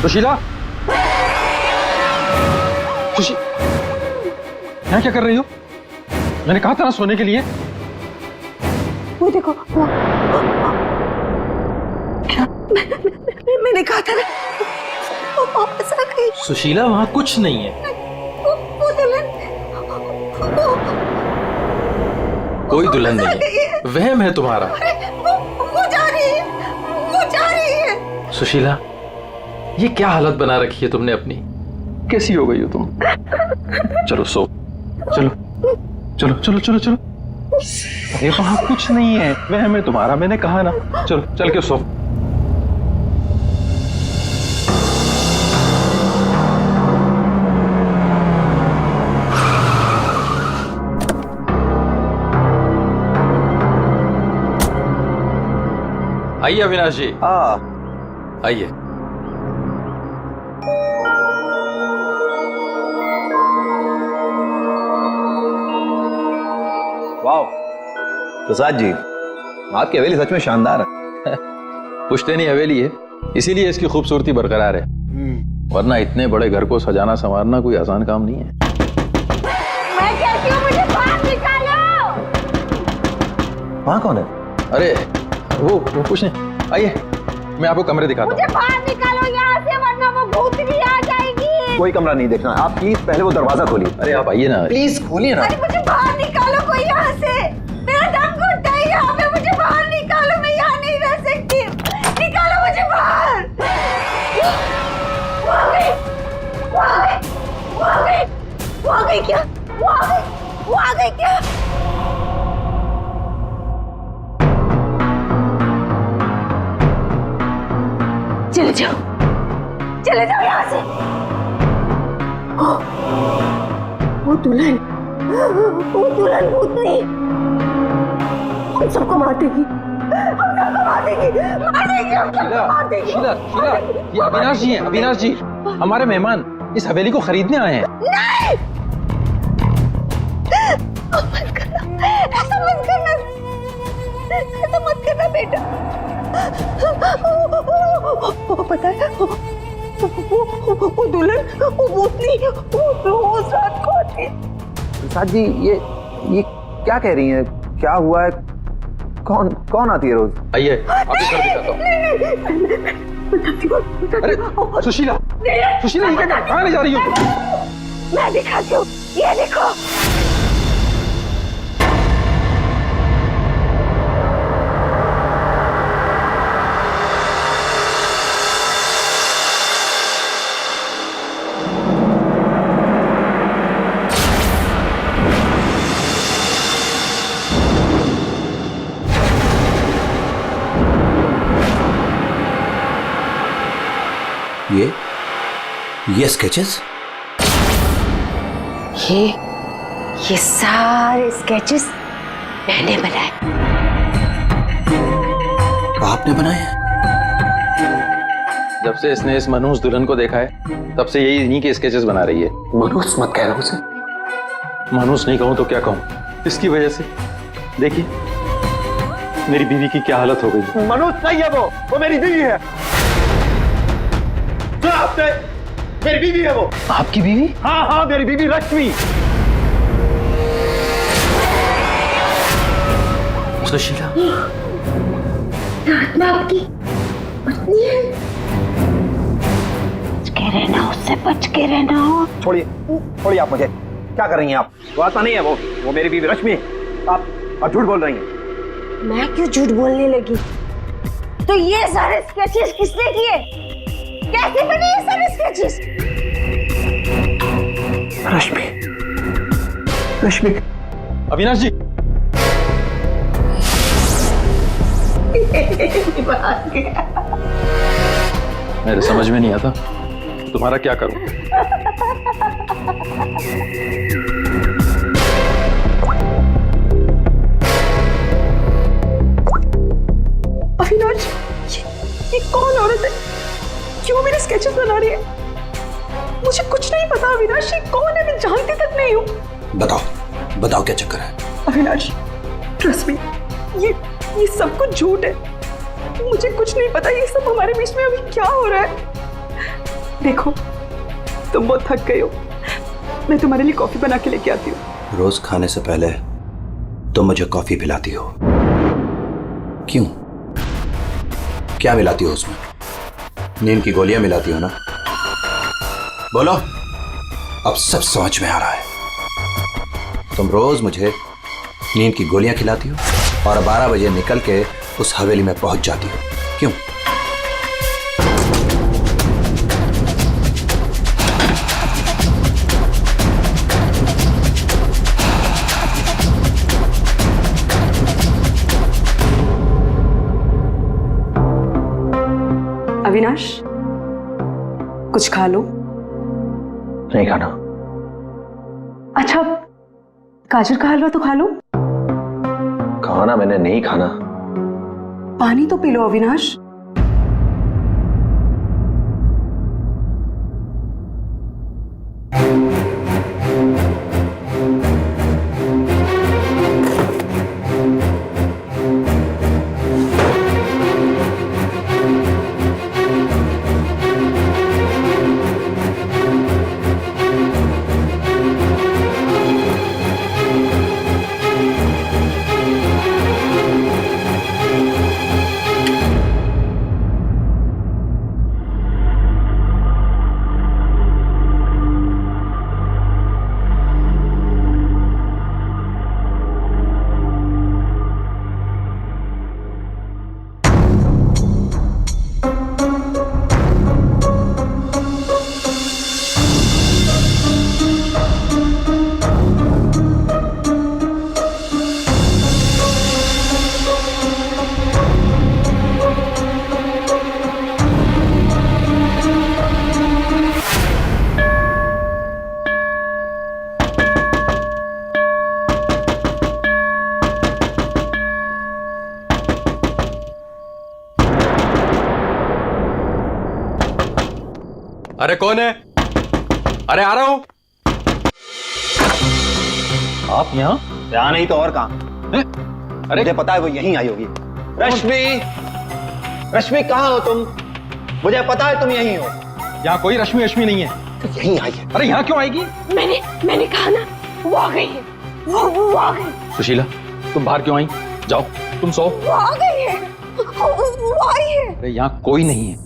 सुशीला, यहाँ क्या कर रही हो? मैंने कहा था ना सोने के लिए। वो देखो वो क्या मैंने कहा था ना, वो वापस आ गई। सुशीला, वहां कुछ नहीं है। वो दुल्हन कोई दुल्हन नहीं है, वहम है तुम्हारा। वो जा रही है, वो जा रही है। सुशीला, ये क्या हालत बना रखी है तुमने अपनी? कैसी हो गई हो तुम? चलो सो, चलो चलो चलो चलो चलो। अरे वहां कुछ नहीं है, वहम है तुम्हारा, मैंने कहा ना। चलो चल के सो। आइए अविनाश जी, आइए। वाह प्रसाद जी, आपकी हवेली सच में शानदार है। पुश्तैनी हवेली है, इसीलिए इसकी खूबसूरती बरकरार है, वरना इतने बड़े घर को सजाना संवारना कोई आसान काम नहीं है। मैं कहती हूँ मुझे बाहर निकालो। वहाँ कौन है? अरे वो कुछ नहीं, आइए मैं आपको कमरे दिखाता हूँ। मुझे बाहर निकालो यहाँ से, वरना वो भूतनी आ जाएगी। कोई कमरा नहीं देखना, आप प्लीज पहले वो दरवाजा खोलिए। अरे आप आइए ना, प्लीज खोलिए ना। अरे मुझे बाहर निकालो कोई यहाँ से, मेरा दम घुटता है यहाँ पे। मुझे बाहर निकालो, मैं यहाँ नहीं रह सकती। निकालो मुझे बाहर। वो आ गई, वो आ गई, वो आ गई, वो आ गई क्या? वो आ गई, वो आ गई क्या? चले जाओ, चले जाओ यहाँ से। वो दुल्हन भूतनी हम सबको मार देगी, हम सबको मार देगी, मार देगी, हम सबको मार देगी। शीला, शीला, ये अविनाश जी हैं, अविनाश जी, हमारे मेहमान इस हवेली को खरीदने आए हैं। नहीं, मत करना, ऐसा मत करना, ऐसा मत करना बेटा। वो पता है, वो दुल्हन, वो भूतनी, वो रोज रात को आती है। प्रसाद जी, ये क्या कह रही हैं? क्या हुआ है? कौन आती है रोज? आइए आपको घर दिखाता हूँ। अरे सुशीला, सुशीला, ये कहाँ ले जा रही हो? मैं दिखाती हूँ, ये देखो। ये स्केचेस? ये सारे स्केचेस मैंने बनाए। आपने बनाए हैं? जब से इसने इस मनहूस दुल्हन को देखा है, तब से यही इन्हीं के स्केचेस बना रही है। मनहूस मत कहना उसे। मनहूस नहीं कहूँ तो क्या कहूँ, इसकी वजह से देखिए मेरी बीवी की क्या हालत हो गई। मनहूस नहीं है वो मेरी बीवी है। मेरी बीवी है वो। आपकी बीवी? हाँ, मेरी बीवी रश्मि। सुशीला, आत्मा आपकी पत्नी है। बच के रहना, उससे बच के रहना। छोड़िए आप मुझे। क्या कर रही हैं आप? वो आत्मा नहीं है वो मेरी बीवी रश्मि है। आप झूठ बोल रही हैं। मैं क्यों झूठ बोलने लगी? तो ये सारे स्केचेस किसने किए? कैसे बने ये सारे स्केचेस? रश्मि। अविनाश जी, मेरे समझ में नहीं आता तुम्हारा क्या करूं। अविनाश, ये कौन औरत है? क्यों मेरे स्केचेस बना रही है? मुझे कुछ नहीं पता अविनाश, ये कौन है? मैं जानती तक नहीं हूँ। बताओ क्या चक्कर है? अविनाश, ट्रस्ट मी, ये सब कुछ झूठ है। मुझे कुछ नहीं पता ये सब हमारे बीच में अभी क्या हो रहा है। देखो तुम बहुत थक गए हो, मैं तुम्हारे लिए कॉफी बना के लेके आती हूँ। रोज खाने से पहले तुम मुझे कॉफी पिलाती हो, क्यों? क्या मिलाती हो उसमें? नींद की गोलियां मिलाती हो ना? बोलो, अब सब समझ में आ रहा है। तुम रोज मुझे नींद की गोलियां खिलाती हो और 12 बजे निकल के उस हवेली में पहुंच जाती हो, क्यों? अविनाश, कुछ खा लो। नहीं खाना। अच्छा, गाजर का हलवा तो खा लो। खाना मैंने नहीं खाना। पानी तो पी लो अविनाश। अरे कौन है? अरे आ रहा हूं। आप यहाँ नहीं तो और कहाँ? अरे मुझे पता है वो यहीं आई होगी। रश्मि, रश्मि कहाँ हो तुम? मुझे पता है तुम यहीं हो। यहाँ कोई रश्मि रश्मि नहीं है। तो यहीं आई है। अरे यहाँ क्यों आएगी? मैंने कहा ना, वो आ गई है। वो आ गई। सुशीला, तुम बाहर क्यों आई? जाओ तुम सो। वो आ गई है। वो आई है। अरे यहाँ कोई नहीं है।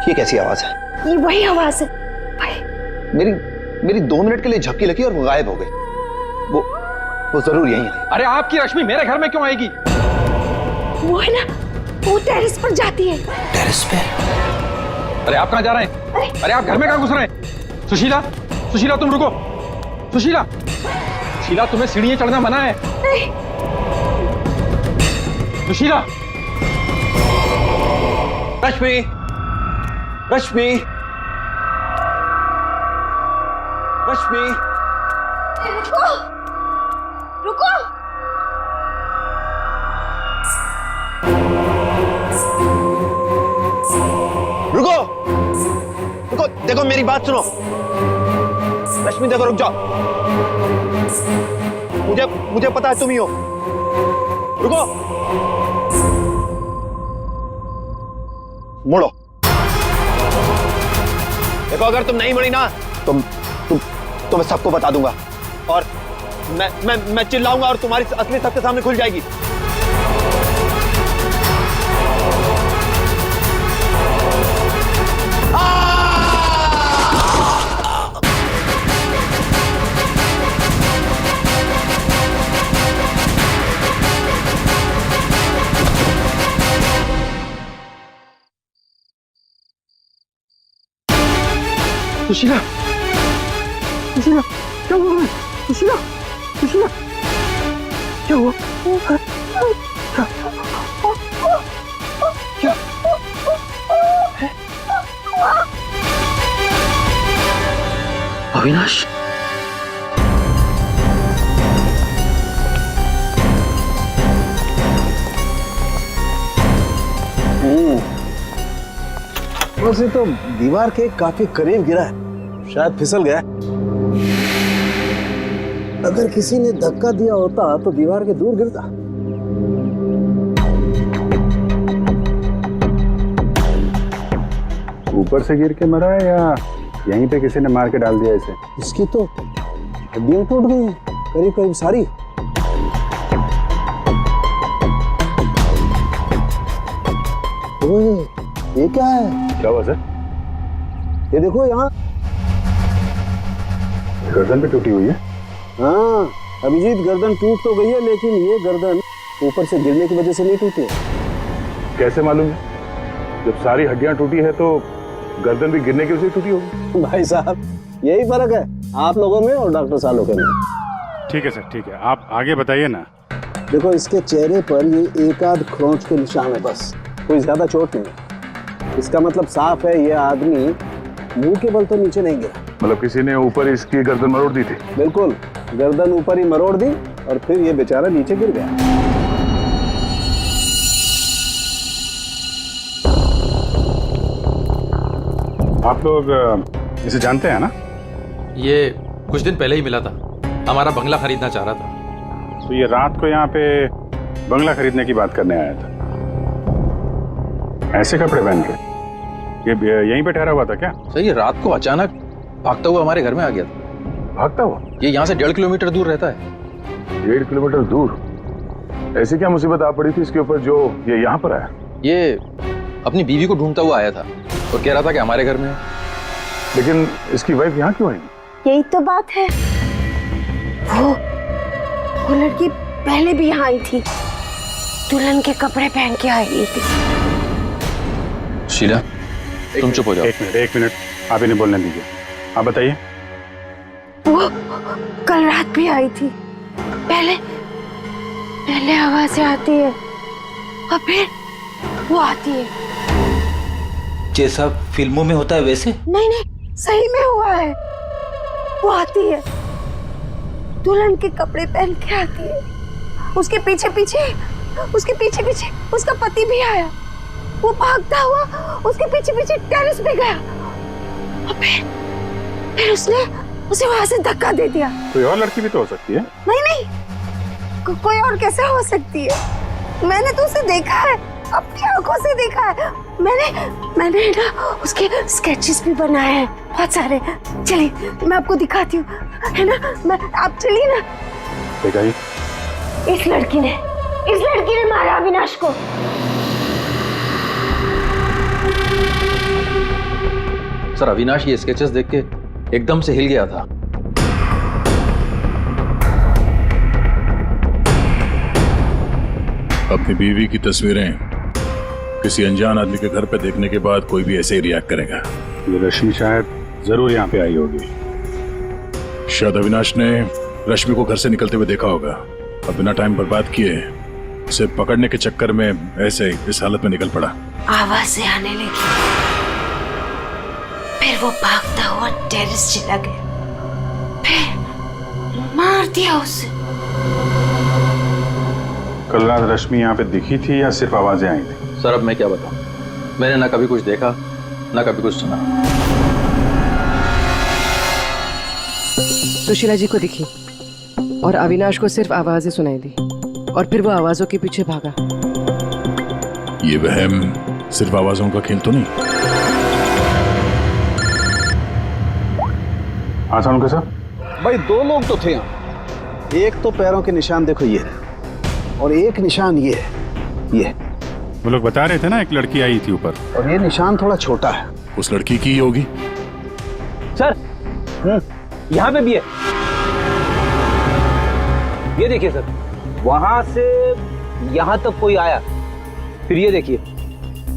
ये कैसी आवाज है? ये वही आवाज है। भाई मेरी 2 मिनट के लिए झपकी लगी और वो गायब हो गई। वो जरूर यहीं आई। अरे आपकी रश्मि मेरे घर में क्यों आएगी? वो है ना, वो टेरेस पर जाती है। टेरेस पे? अरे आप कहाँ जा रहे हैं? अरे आप घर में कहाँ घुस रहे हैं? सुशीला, सुशीला तुम रुको। सुशीला, सुशीला तुम्हें सीढ़ियां चढ़ना मना है। नहीं। सुशीला, रश्मि, रश्मि, रश्मि, रुको, रुको। रुको, रुको, देखो मेरी बात सुनो। रश्मि देखो, रुक जाओ। मुझे पता है तुम ही हो। रुको, मुड़ो। देखो अगर तुम नहीं मुड़ी ना तो मैं सबको बता दूंगा और मैं चिल्लाऊंगा और तुम्हारी असली सबके सामने खुल जाएगी। सुशीला, सुशीला, क्या हुआ? सुशीला, सुशीला, क्या हुआ? क्या? अविनाश, वैसे तो दीवार के काफी करीब गिरा है, शायद फिसल गया। अगर किसी ने धक्का दिया होता तो दीवार के दूर गिरता। ऊपर से गिर के मरा है या यहीं पे किसी ने मार के डाल दिया इसे? इसकी तो हड्डियां टूट गई हैं, करीब करीब सारी। ओए, ये क्या है? क्या हुआ सर? ये देखो यहाँ। गर्दन पे टूटी हुई है। हाँ अभिजीत, गर्दन टूट तो गई है, लेकिन ये गर्दन ऊपर से गिरने की वजह से नहीं टूटी है। कैसे मालूम है? जब सारी हड्डियां टूटी है तो गर्दन भी गिरने की वजह से टूटी होगी। भाई साहब, यही फर्क है आप लोगों में और डॉक्टर सालों में। ठीक है सर, ठीक है, आप आगे बताइए ना। देखो, इसके चेहरे पर ये एक आध खरोंच के निशान है, बस कोई ज्यादा चोट नहीं है। इसका मतलब साफ है, ये आदमी मुंह के बल तो नीचे नहीं गिरा। मतलब किसी ने ऊपर इसकी गर्दन मरोड़ दी थी? बिल्कुल, गर्दन ऊपर ही मरोड़ दी और फिर ये बेचारा नीचे गिर गया। आप लोग इसे जानते हैं ना? ये कुछ दिन पहले ही मिला था, हमारा बंगला खरीदना चाह रहा था। तो ये रात को यहाँ पे बंगला खरीदने की बात करने आया था। ऐसे कपड़े पहन के ये यहीं पे ठहरा हुआ था क्या? सर ये रात को अचानक भागता हुआ हमारे घर में आ गया था। भागता हुआ? ये यहाँ से 1.5 किलोमीटर दूर रहता है। 1.5 किलोमीटर दूर? ऐसी क्या मुसीबत आ पड़ी थी इसके ऊपर जो ये यहाँ पर आया? ये अपनी बीवी को ढूंढता हुआ आया था और कह रहा था कि हमारे घर में है। लेकिन इसकी वाइफ यहाँ क्यों आई? यही तो बात है, वो लड़की पहले भी यहाँ आई थी, दुल्हन के कपड़े पहन के आई थी। शीला, तुम चुप हो जाओ। एक मिनट, आप इन्हें बोलने दीजिए। आप बताइए। वो कल रात भी आई थी, पहले आवाजें आती है और फिर वो आती है। जैसा फिल्मों में होता है वैसे? नहीं, सही में हुआ है। वो आती है, दुल्हन के कपड़े पहन के आती है, उसके पीछे पीछे उसका पति भी आया। वो भागता हुआ उसके पीछे पीछे टेरेस पे गया और फिर उसने उसे वहां से धक्का दे दिया। कोई और लड़की भी तो हो सकती है। नहीं, कोई और कैसे हो सकती है? मैंने तो उसे देखा है, अपनी आंखों से देखा है। मैंने ना उसके स्केचेस भी बनाए हैं बहुत सारे। चलिए मैं आपको दिखाती हूँ, है ना? आप चलिए ना। दिखाइए। इस लड़की ने मारा अविनाश को। सर अविनाश ये स्केचेस देख के एकदम से हिल गया था। अपनी बीवी की तस्वीरें किसी अनजान आदमी के घर पे देखने के बाद कोई भी ऐसे ही रिएक्ट करेगा। ये रश्मि शायद जरूर यहाँ पे आई होगी। शायद अविनाश ने रश्मि को घर से निकलते हुए देखा होगा और बिना टाइम बर्बाद किए उसे पकड़ने के चक्कर में ऐसे इस हालत में निकल पड़ा। आवाजें आने लगी, फिर वो भागता हुआ टेरेस चला गया, फिर मार दिया उसे। कल रात रश्मि यहाँ पे दिखी थी या सिर्फ आवाजें आई थी? सर अब मैं क्या बताऊं, मैंने ना कभी कुछ देखा ना कभी कुछ सुना। सुशीला जी को दिखी और अविनाश को सिर्फ आवाजें सुनाई दी और फिर वो आवाजों के पीछे भागा। ये वहम सिर्फ आवाजों का खेल तो नहीं? हाँ सानुका साहब। भाई 2 लोग तो थे यहाँ। एक तो पैरों के निशान देखो ये है, और एक निशान ये है, ये। वो लोग बता रहे थे ना एक लड़की आई थी ऊपर, और ये निशान थोड़ा छोटा है। उस लड़की की ही होगी। सर यहाँ पे भी है, ये देखिए सर, वहां से यहाँ तक कोई आया, फिर ये देखिए,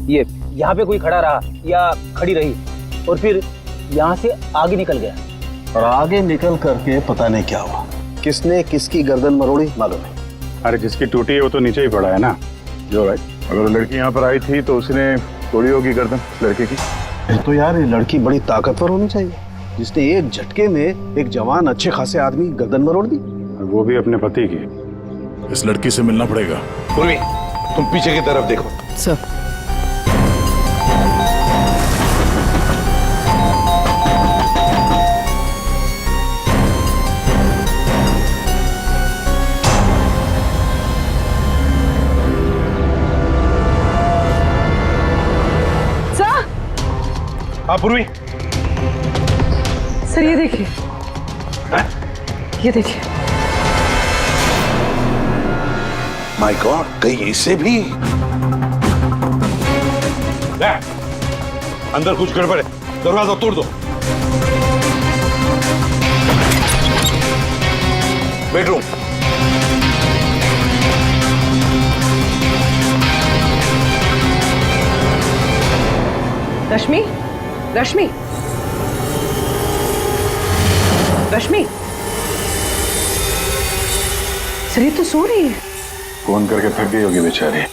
ये यहाँ पे कोई खड़ा रहा या खड़ी रही और फिर यहाँ से आगे निकल गया। और आगे निकल करके पता नहीं क्या हुआ, किसने किसकी गर्दन मरोड़ी मालूम नहीं। अरे जिसकी टूटी है वो तो नीचे ही पड़ा है ना। जो राइट, अगर लड़की यहाँ पर आई थी तो उसने तोड़ी होगी गर्दन लड़के की। तो यार ये लड़की बड़ी ताकतवर होनी चाहिए, जिसने एक झटके में एक जवान अच्छे खासे आदमी गर्दन मरोड़ दी, वो भी अपने पति की। इस लड़की से मिलना पड़ेगा। उर्मी, तुम पीछे की तरफ देखो। सर पूर्वी, सर ये देखिए, ये देखिए। माय गॉड, कहीं इससे भी? अंदर कुछ गड़बड़ है, दरवाजा तोड़ दो। बेडरूम। रश्मि, रश्मि, रश्मि, सर ये तो सो रही है। फोन करके थक गई होगी बेचारी।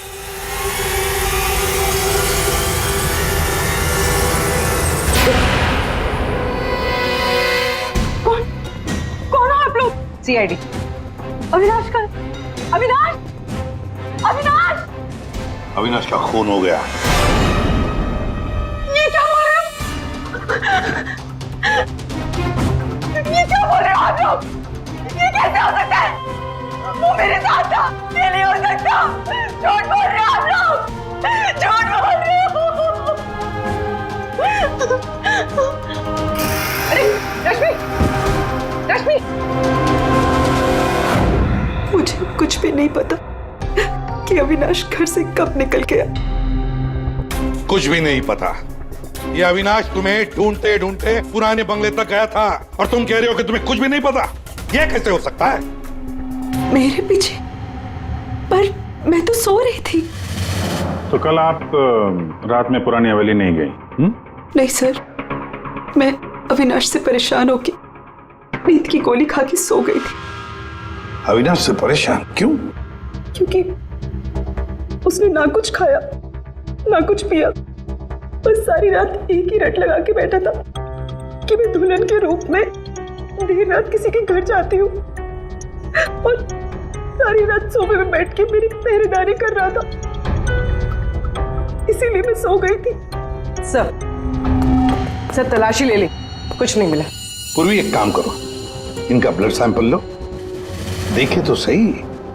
कौन हो आप लोग? सीआईडी। अविनाश का, अविनाश, अविनाश, अविनाश का खून हो गया। ये क्या बोल रहे हो? ये क्या बोल रहे हो आप लोग? ये कैसे हो सकता है? वो मेरे साथ था, ये नहीं हो सकता। झूठ बोल रहे हो आप लोग, झूठ बोल रहे हो। अरे रश्मि, रश्मि, मुझे कुछ भी नहीं पता कि अविनाश घर से कब निकल गया। कुछ भी नहीं पता। ये अविनाश तुम्हें ढूंढते ढूंढते पुराने बंगले तक गया था और तुम कह रहे हो कि तुम्हें कुछ भी नहीं पता। ये कैसे हो सकता है? मेरे पीछे? पर मैं तो सो रही थी। तो कल आप रात में पुरानी हवेली नहीं गई? नहीं सर, मैं अविनाश से परेशान होके नींद की गोली खा के सो गई थी। अविनाश से परेशान क्यों? क्योंकि उसने ना कुछ खाया ना कुछ पिया, बस सारी रात एक ही रट लगा के बैठा था कि मैं दुल्हन के रूप में देर रात किसी के घर जाती हूँ, और सारी रात सोफे में बैठ के मेरी पहरेदारी कर रहा था। इसीलिए मैं सो गई थी। सर तलाशी ले ली, कुछ नहीं मिला। पूर्वी एक काम करो, इनका ब्लड सैंपल लो, देखे तो सही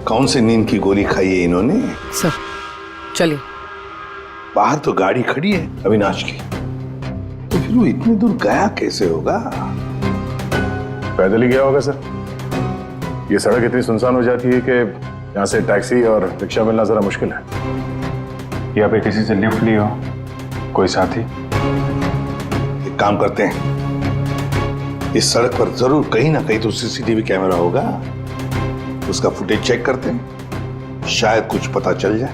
कौन से नींद की गोली खाई है इन्होंने। सर चलिए। बाहर तो गाड़ी खड़ी है अविनाश की, तो फिर वो इतनी दूर गया कैसे होगा? पैदल ही गया होगा सर। ये सड़क इतनी सुनसान हो जाती है कि यहाँ से टैक्सी और रिक्शा मिलना जरा मुश्किल है। या पे किसी से लिफ्ट ली हो, कोई साथी? एक काम करते हैं, इस सड़क पर जरूर कहीं ना कहीं तो सीसीटीवी कैमरा होगा, उसका फुटेज चेक करते हैं, शायद कुछ पता चल जाए।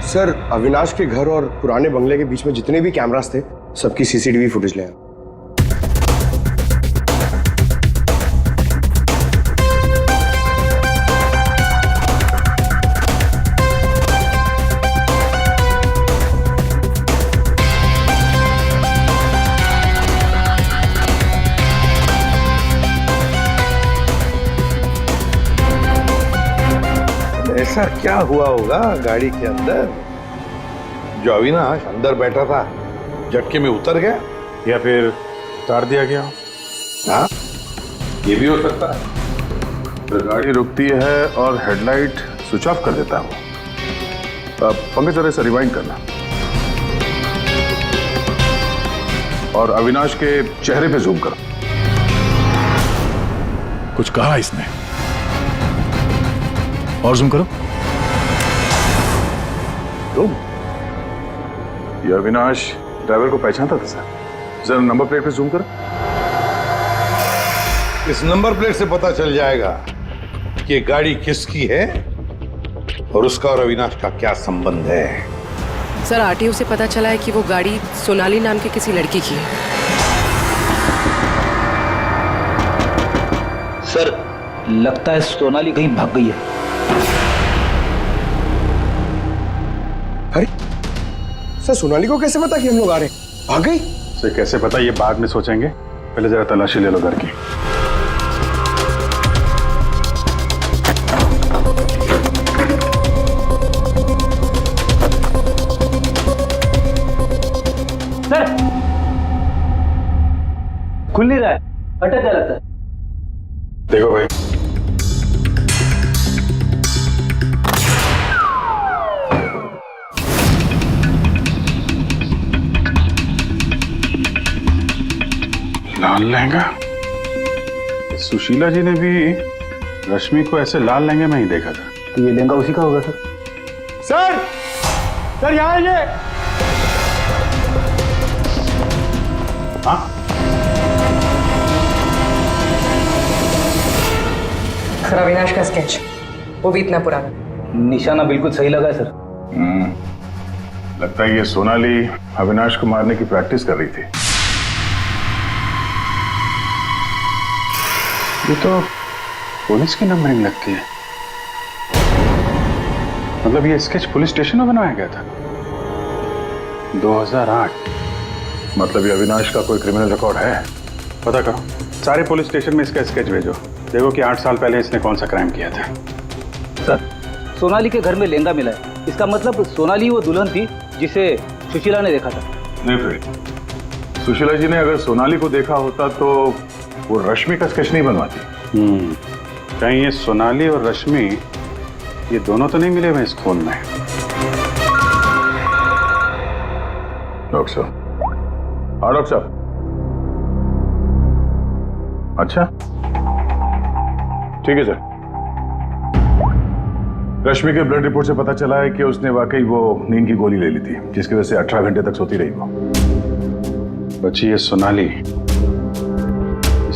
सर, अविनाश के घर और पुराने बंगले के बीच में जितने भी कैमरास थे, सबकी सीसीटीवी फुटेज ले आए। ऐसा क्या हुआ होगा गाड़ी के अंदर जो अविनाश अंदर बैठा था झटके में उतर गया? या फिर उतार दिया गया? हाँ, ये भी हो सकता है। तो गाड़ी रुकती है और हेडलाइट स्विच ऑफ कर देता है वो। पंकज जरा इसे रिवाइंड करना और अविनाश के चेहरे पे जूम करो। कुछ कहा इसने? और जूम करो। ये अविनाश ड्राइवर को पहचानता था सर। जरा नंबर प्लेट पे जूम करो। इस नंबर प्लेट से पता चल जाएगा कि गाड़ी किसकी है और उसका और अविनाश का क्या संबंध है। सर आरटीओ से पता चला है कि वो गाड़ी सोनाली नाम की किसी लड़की की है। सर लगता है सोनाली कहीं भाग गई है। अरे सर, सोनाली को कैसे पता कि हम लोग आ रहे हैं? आ गई? सर कैसे पता, ये बाद में सोचेंगे, पहले जरा तलाशी ले लो घर की। सर खुल नहीं रहा है, अटक गया लगता है। देखो भाई, लाल लहंगा? सुशीला जी ने भी रश्मि को ऐसे लाल लहंगे में ही देखा था। तो ये लहंगा उसी का होगा सर। सर सर यहाँ आइए। हाँ, सर अविनाश का स्केच, वो भी इतना पुराना। निशाना बिल्कुल सही लगा है सर। लगता है ये सोनाली अविनाश को मारने की प्रैक्टिस कर रही थी। ये तो पुलिस की नंबरिंग लगती है। मतलब ये स्केच पुलिस स्टेशन में बनाया गया था 2008। मतलब ये अविनाश का कोई क्रिमिनल रिकॉर्ड है? पता करो, सारे पुलिस स्टेशन में इसका स्केच भेजो, देखो कि 8 साल पहले इसने कौन सा क्राइम किया था। सर सोनाली के घर में लहंगा मिला है, इसका मतलब सोनाली वो दुल्हन थी जिसे सुशीला ने देखा था। नहीं फिर सुशीला जी ने अगर सोनाली को देखा होता तो वो रश्मि का स्केच नहीं बनवाती। कहीं ये सोनाली और रश्मि ये दोनों तो नहीं मिले हुए इस खून में? डॉक्टर साहब। हाँ डॉक्टर साहब। अच्छा ठीक है सर। रश्मि के ब्लड रिपोर्ट से पता चला है कि उसने वाकई वो नींद की गोली ले ली थी, जिसकी वजह से 18 घंटे तक सोती रही वो। बच्ची ये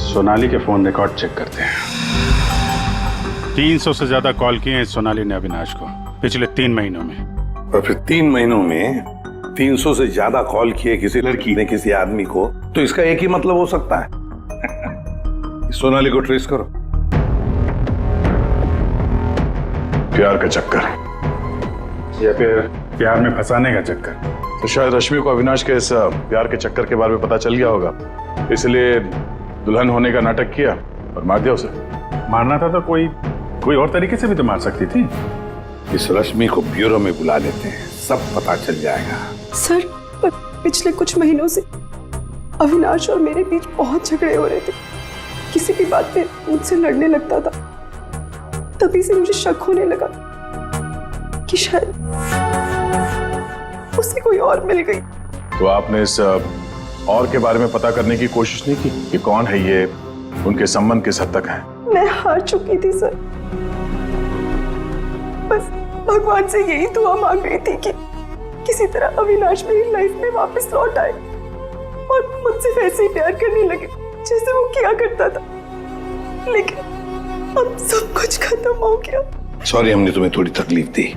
सोनाली के फोन रिकॉर्ड चेक करते हैं। 300 से ज्यादा कॉल किए हैं सोनाली ने अविनाश को पिछले 3 महीनों में। और फिर 3 महीनों में 300 से ज्यादा कॉल किए किसी लड़की ने किसी आदमी को, तो इसका एक ही मतलब हो सकता है। सोनाली को ट्रेस करो। प्यार का चक्कर या फिर प्यार में फंसाने का चक्कर। तो शायद रश्मि को अविनाश के इस प्यार के चक्कर के बारे में पता चल गया होगा, इसलिए दुल्हन होने का नाटक किया और मार दिया उसे। मारना था तो कोई और तरीके से भी तो मार सकती थी। इस रश्मि को ब्यूरो में बुला लेते हैं, सब पता चल जाएगा। सर पर पिछले कुछ महीनों से अविनाश और मेरे बीच बहुत झगड़े हो रहे थे। किसी भी बात पे मुझसे लड़ने लगता था। तभी से मुझे शक होने लगा कि शायद उसे कोई और मिल गई। तो आपने इस और के बारे में पता करने की कोशिश नहीं की कि कौन है ये, उनके संबंध किस हद तक है? मैं हार चुकी थी सर। बस भगवान से यही दुआ मांग रही थी कि किसी तरह अविनाश मेरी लाइफ में वापस लौट आए और मुझसे वैसे ही प्यार करने लगे जैसे वो किया करता था। लेकिन अब सब कुछ खत्म हो गया। सॉरी हमने तुम्हें थोड़ी तकलीफ दी,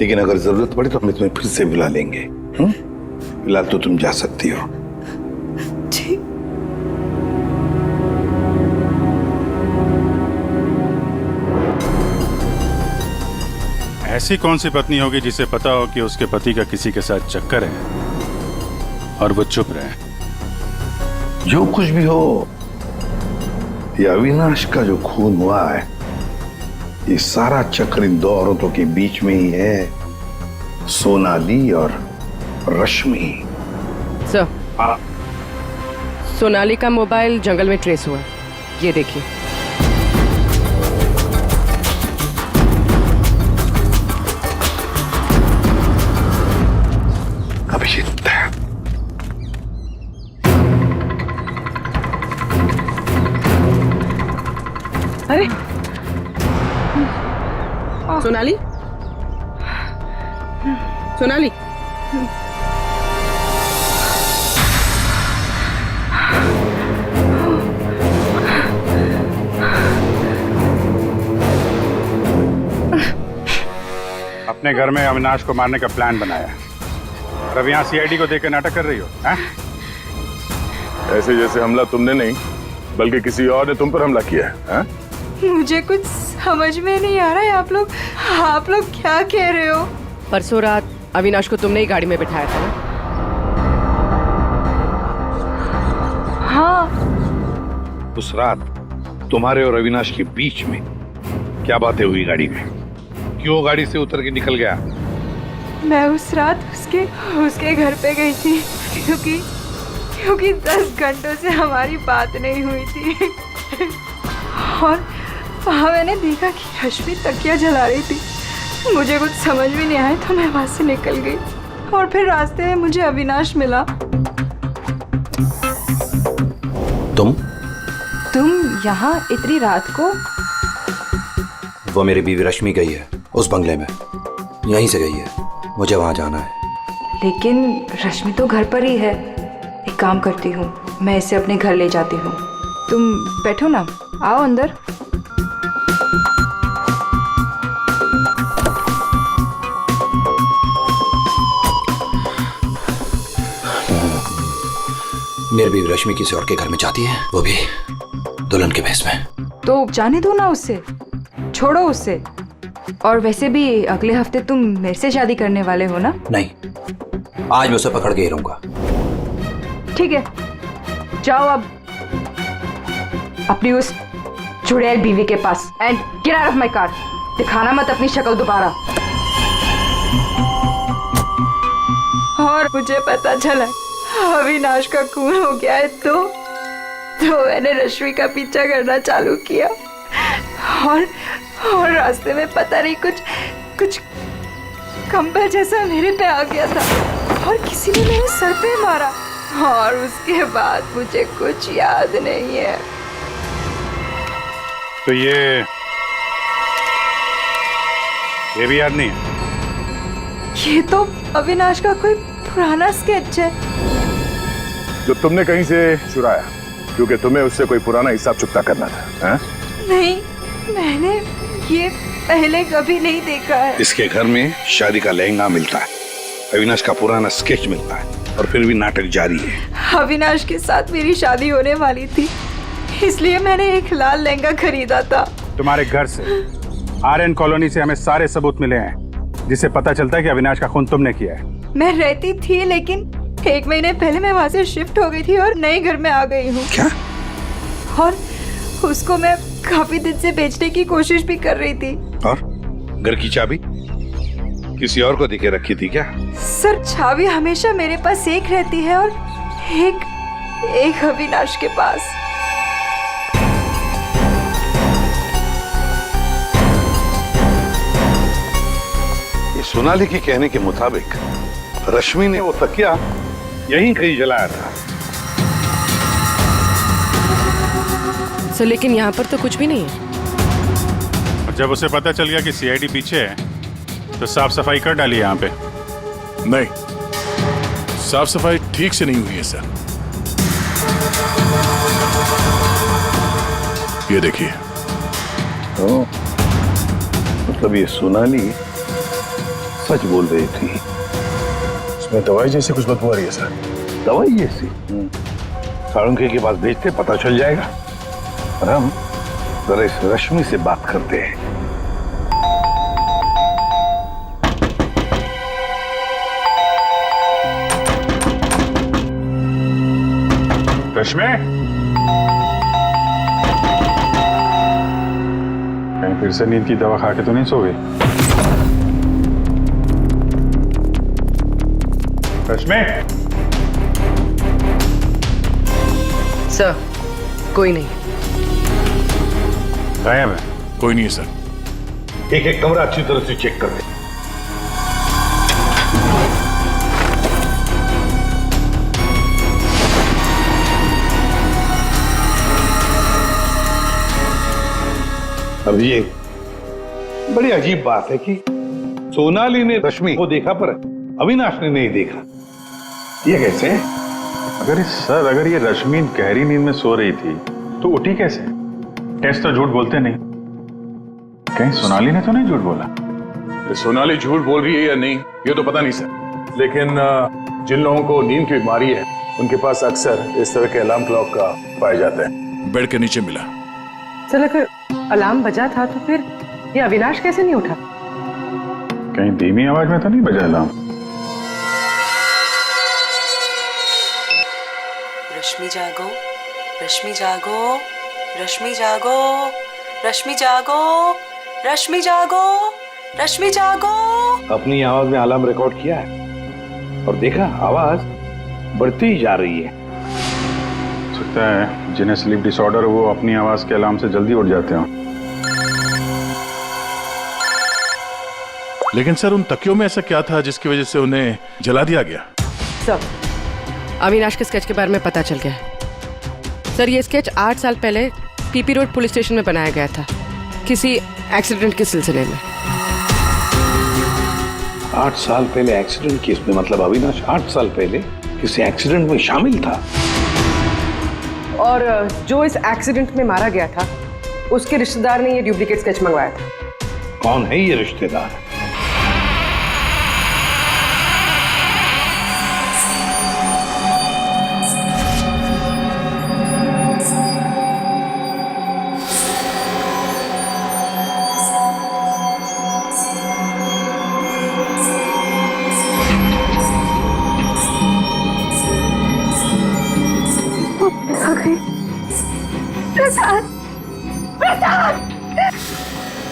लेकिन अगर जरूरत पड़ी तो हम तुम्हें फिर से बुला लेंगे। फिलहाल तो तुम जा सकती हो। जी। ऐसी कौन सी पत्नी होगी जिसे पता हो कि उसके पति का किसी के साथ चक्कर है और वो चुप रहे? जो कुछ भी हो, ये अविनाश का जो खून हुआ है, ये सारा चक्र इन 2 औरतों के बीच में ही है, सोनाली और रश्मि। सर सोनाली का मोबाइल जंगल में ट्रेस हुआ, ये देखिए। अभिजीत, अरे सोनाली, सोनाली, अपने घर में अविनाश को मारने का प्लान बनाया और अब यहाँ सीआईडी को देकर नाटक कर रही हो? ऐसे जैसे हमला तुमने नहीं बल्कि किसी और ने तुम पर हमला किया है। मुझे कुछ समझ में नहीं आ रहा है। आप लोग क्या कह रहे हो? परसों रात अविनाश को तुमने ही गाड़ी में बिठाया था ना? हाँ। उस रात तुम्हारे और अविनाश के बीच में क्या बातें हुई गाड़ी में? क्यों गाड़ी से उतर के निकल गया? मैं उस रात उसके घर पे गई थी क्योंकि 10 घंटों से हमारी बात नहीं हुई थी और वहाँ मैंने देखा कि रश्मि तकिया जला रही थी। मुझे कुछ समझ में नहीं आया तो मैं वहाँ से निकल गई और फिर रास्ते में मुझे अविनाश मिला। तुम यहाँ इतनी रात को? वो मेरी बीवी रश्मि गई है उस बंगले में, यहीं से गई है, मुझे वहां जाना है। लेकिन रश्मि तो घर पर ही है। एक काम करती हूँ, मैं इसे अपने घर ले जाती हूँ। तुम बैठो ना, आओ अंदर। मेरी बीवी रश्मि किसी और के घर में जाती है, वो भी दुल्हन के भेष में। तो जाने दो ना उससे, छोड़ो उससे। और वैसे भी अगले हफ्ते तुम मेरे से शादी करने वाले हो ना? नहीं, आज मैं उसे पकड़ के ही रहूंगा। ठीक है, जाओ अब अपनी उस चुड़ैल बीवी के पास and get out of my car. दिखाना मत अपनी शक्ल दोबारा। और मुझे पता चला अविनाश का खून हो गया है तो मैंने रश्मि का पीछा करना चालू किया और रास्ते में पता नहीं कुछ कंबल जैसा मेरे पे आ गया था और किसी ने मेरे सर पे मारा और उसके बाद मुझे कुछ याद नहीं है। तो ये भी याद नहीं है? ये तो अविनाश का कोई पुराना स्केच है जो तुमने कहीं से चुराया, क्योंकि तुम्हें उससे कोई पुराना हिसाब चुकता करना था। है? नहीं, मैंने ये पहले कभी नहीं देखा है। इसके घर में शादी का लहंगा मिलता है, अविनाश का पुराना स्केच मिलता है, और फिर भी नाटक जारी है। अविनाश के साथ मेरी शादी होने वाली थी, इसलिए मैंने एक लाल लहंगा खरीदा था। तुम्हारे घर से, आर्यन कॉलोनी से हमें सारे सबूत मिले हैं जिससे पता चलता है कि अविनाश का खून तुमने किया है। मैं रहती थी, लेकिन 1 महीने पहले मैं वहाँ से शिफ्ट हो गई थी और नए घर में आ गई हूँ। क्या? और उसको मैं काफी दिन से बेचने की कोशिश भी कर रही थी। और घर की चाबी किसी और को देके रखी थी क्या? सर, चाबी हमेशा मेरे पास एक रहती है और एक अविनाश के पास। ये सोनाली के कहने के मुताबिक रश्मि ने वो तकिया यहीं कहीं जलाया था। सर, लेकिन यहाँ पर तो कुछ भी नहीं है। और जब उसे पता चल गया कि सीआईडी पीछे है तो साफ सफाई कर डाली यहाँ पे। नहीं, साफ सफाई ठीक से नहीं हुई है सर। ये देखिए। मतलब ये सोनाली सच बोल रही थी। इसमें दवाई जैसी कुछ बदबू आ रही है सर। दवाई जैसी? साळुंखे के पास भेजते, पता चल जाएगा। और हम जरा इस रश्मि से बात करते हैं। रश्मि, कहीं फिर से नींद की दवा खा के तो नहीं सो गई? रश्मि? सर, कोई नहीं। गायब है? कोई नहीं है सर। एक कमरा अच्छी तरह से चेक कर ले। अब ये बड़ी अजीब बात है कि सोनाली ने रश्मि को देखा पर अविनाश ने नहीं देखा। ये कैसे? अगर ये रश्मि गहरी नींद में सो रही थी तो उठी कैसे? टेस्ट तो झूठ बोलते नहीं। कहीं सोनाली ने तो नहीं झूठ बोला? ये सोनाली झूठ बोल रही है या नहीं ये तो पता नहीं सर, लेकिन जिन लोगों को नींद की बीमारी है उनके पास अक्सर इस तरह के अलार्म क्लॉक का पाए जाते हैं। बेड के नीचे मिला। सर, अगर अलार्म बजा था तो फिर ये अविनाश कैसे नहीं उठा? कहीं धीमी आवाज में तो नहीं बजा अलार्म? रश्मि जागो, रश्मि जागो, रश्मि जागो, रश्मि जागो, रश्मि जागो, रश्मि जागो। अपनी आवाज में अलार्म रिकॉर्ड किया है और देखा आवाज बढ़ती ही जा रही है। सकता है जिन्हें स्लीप डिसऑर्डर वो अपनी आवाज के अलार्म से जल्दी उठ जाते हो। लेकिन सर उन तकियों में ऐसा क्या था जिसकी वजह से उन्हें जला दिया गया? सर, अविनाश के स्केच के बारे में पता चल गया है। सर ये स्केच 8 साल पहले पीपी रोड पुलिस स्टेशन में बनाया गया था किसी एक्सीडेंट के सिलसिले में। 8 साल पहले एक्सीडेंट केस में, मतलब अविनाश 8 साल पहले किसी एक्सीडेंट में शामिल था। और जो इस एक्सीडेंट में मारा गया था उसके रिश्तेदार ने ये डुप्लीकेट स्केच मंगवाया था। कौन है ये रिश्तेदार?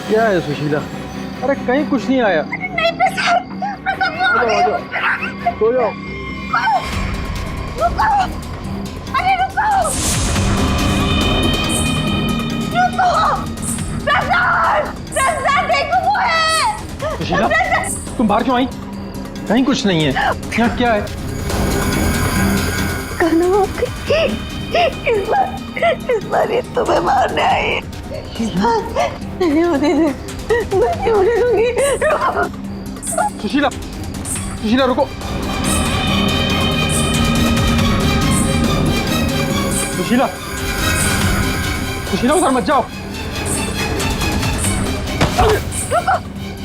क्या है सुशीला? अरे कहीं कुछ नहीं आया। नहीं प्रसाद, सो जाओ। रुको, अरे रुको, प्रसाद, प्रसाद देखो वो है। सुशीला, तुम बाहर क्यों आई? कहीं कुछ नहीं है। यहाँ क्या है? कहना इस बार ये तुम्हें मारने आई। नहीं होने दूंगी। सुशीला, सुशीला रुको। सुशीला, सुशीला उधर मत जाओ। रुको,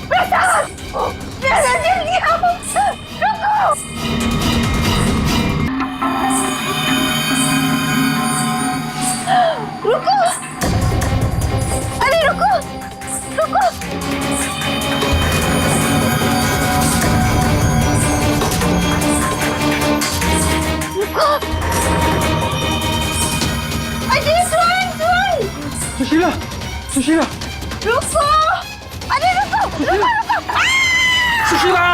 प्रसाद, प्रसाद जल्दी आओ, रुको। रुको, अरे रुको, रुको। रुको, अरे सुन। सुशीला, सुशीला, रुको, अरे रुको, रुको। सुशीला!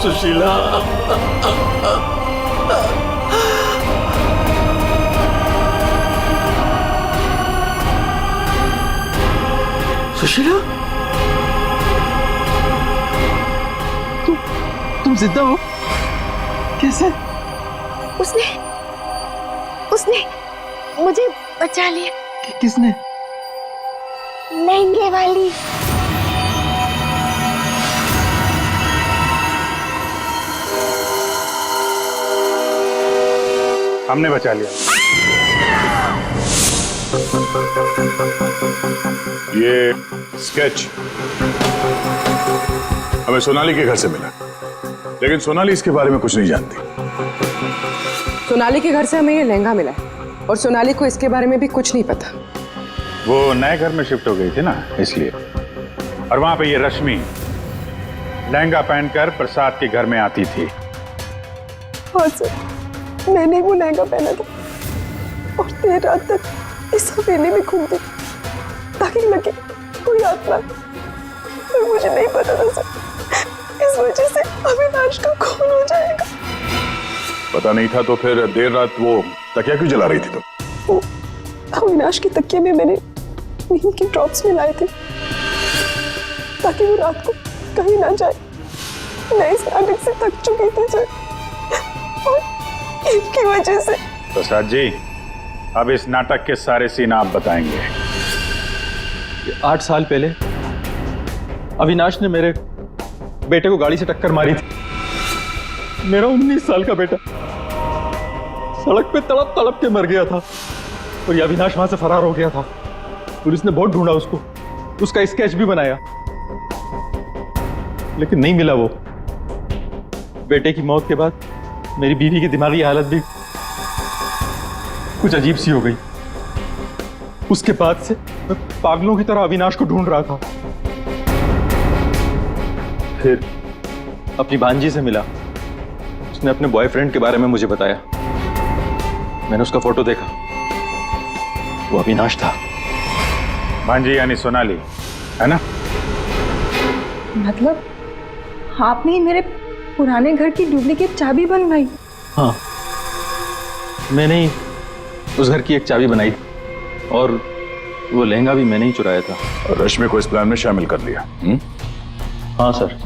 सुशीला, सुशीला, तुम जिंदा हो? कैसे? उसने मुझे बचा लिया। किसने? लहंगे वाली। हमने बचा लिया। ये स्केच हमें सोनाली के घर से मिला, लेकिन सोनाली इसके बारे में कुछ नहीं जानती। सोनाली के घर से हमें ये लहंगा मिला है और सोनाली को इसके बारे में भी कुछ नहीं पता। वो नए घर में शिफ्ट हो गई थी ना, इसलिए। और वहां पे ये रश्मि लहंगा पहनकर प्रसाद के घर में आती थी। हाँ सर, मैंने वो लहंगा पहना था और देर रात तक इस हवेली में घूमती ताकि लगे कोई आत्मा। पर मुझे नहीं पता था सर, इस वजह से अविनाश का खून हो जाएगा। पता नहीं था तो फिर देर रात वो तकिया क्यों जला रही थी? वो अविनाश के तकिए में मैंने नींद की ड्रॉप्स मिलाए थे ताकि वो रात को कहीं ना जाए। मैं इस नाटक से थक चुकी थी सर, और इनकी वजह से। प्रसाद जी, अब इस नाटक के सारे सीन आप बताएंगे। 8 साल पहले अविनाश ने मेरे बेटे को गाड़ी से टक्कर मारी थी। मेरा 19 साल का बेटा सड़क पे तड़प तड़प के मर गया था और ये अविनाश वहां से फरार हो गया था। पुलिस ने बहुत ढूंढा उसको, उसका स्केच भी बनाया, लेकिन नहीं मिला वो। बेटे की मौत के बाद मेरी बीवी की दिमागी हालत भी कुछ अजीब सी हो गई। उसके बाद से मैं पागलों की तरह अविनाश को ढूंढ रहा था। फिर अपनी भांजी से मिला, उसने अपने बॉयफ्रेंड के बारे में मुझे बताया। मैंने उसका फोटो देखा, वो अविनाश था। भांजी यानी सोनाली, है ना? मतलब आपने ही मेरे पुराने घर की डुप्लीकेट चाबी बनवाई? हाँ, मैंने ही उस घर की एक चाबी बनाई और वो लहंगा भी मैंने ही चुराया था। और रश्मि को इस प्लान में शामिल कर लिया? हाँ सर,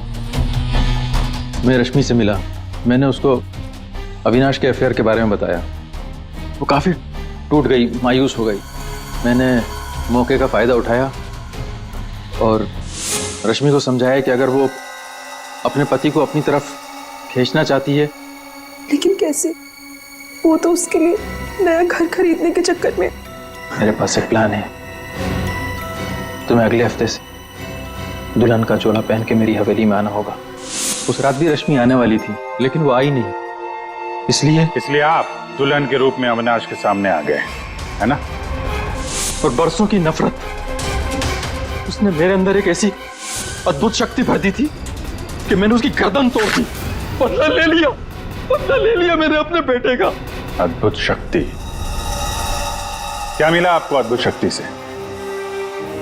मैं रश्मि से मिला, मैंने उसको अविनाश के अफेयर के बारे में बताया। वो काफ़ी टूट गई, मायूस हो गई। मैंने मौके का फ़ायदा उठाया और रश्मि को समझाया कि अगर वो अपने पति को अपनी तरफ खींचना चाहती है। लेकिन कैसे? वो तो उसके लिए नया घर खरीदने के चक्कर में। मेरे पास एक प्लान है। तुम्हें अगले हफ्ते से दुल्हन का चोला पहन के मेरी हवेली में आना होगा। उस रात भी रश्मि आने वाली थी, लेकिन वो आई नहीं। इसलिए आप दुल्हन के रूप में अविनाश के सामने आ गए, है ना? और बरसों की नफरत उसने मेरे अंदर एक ऐसी अद्भुत शक्ति भर दी थी कि मैंने उसकी गर्दन तोड़ दी। बदला ले लिया मैंने अपने बेटे का। अद्भुत शक्ति? क्या मिला आपको अद्भुत शक्ति से?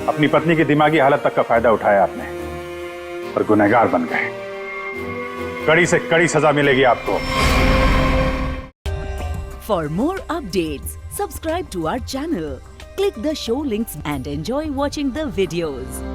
अपनी पत्नी की दिमागी हालत तक का फायदा उठाया आपने और गुनहगार बन गए। कड़ी से कड़ी सजा मिलेगी आपको। For more updates, subscribe to our channel, click the show links and enjoy watching the videos.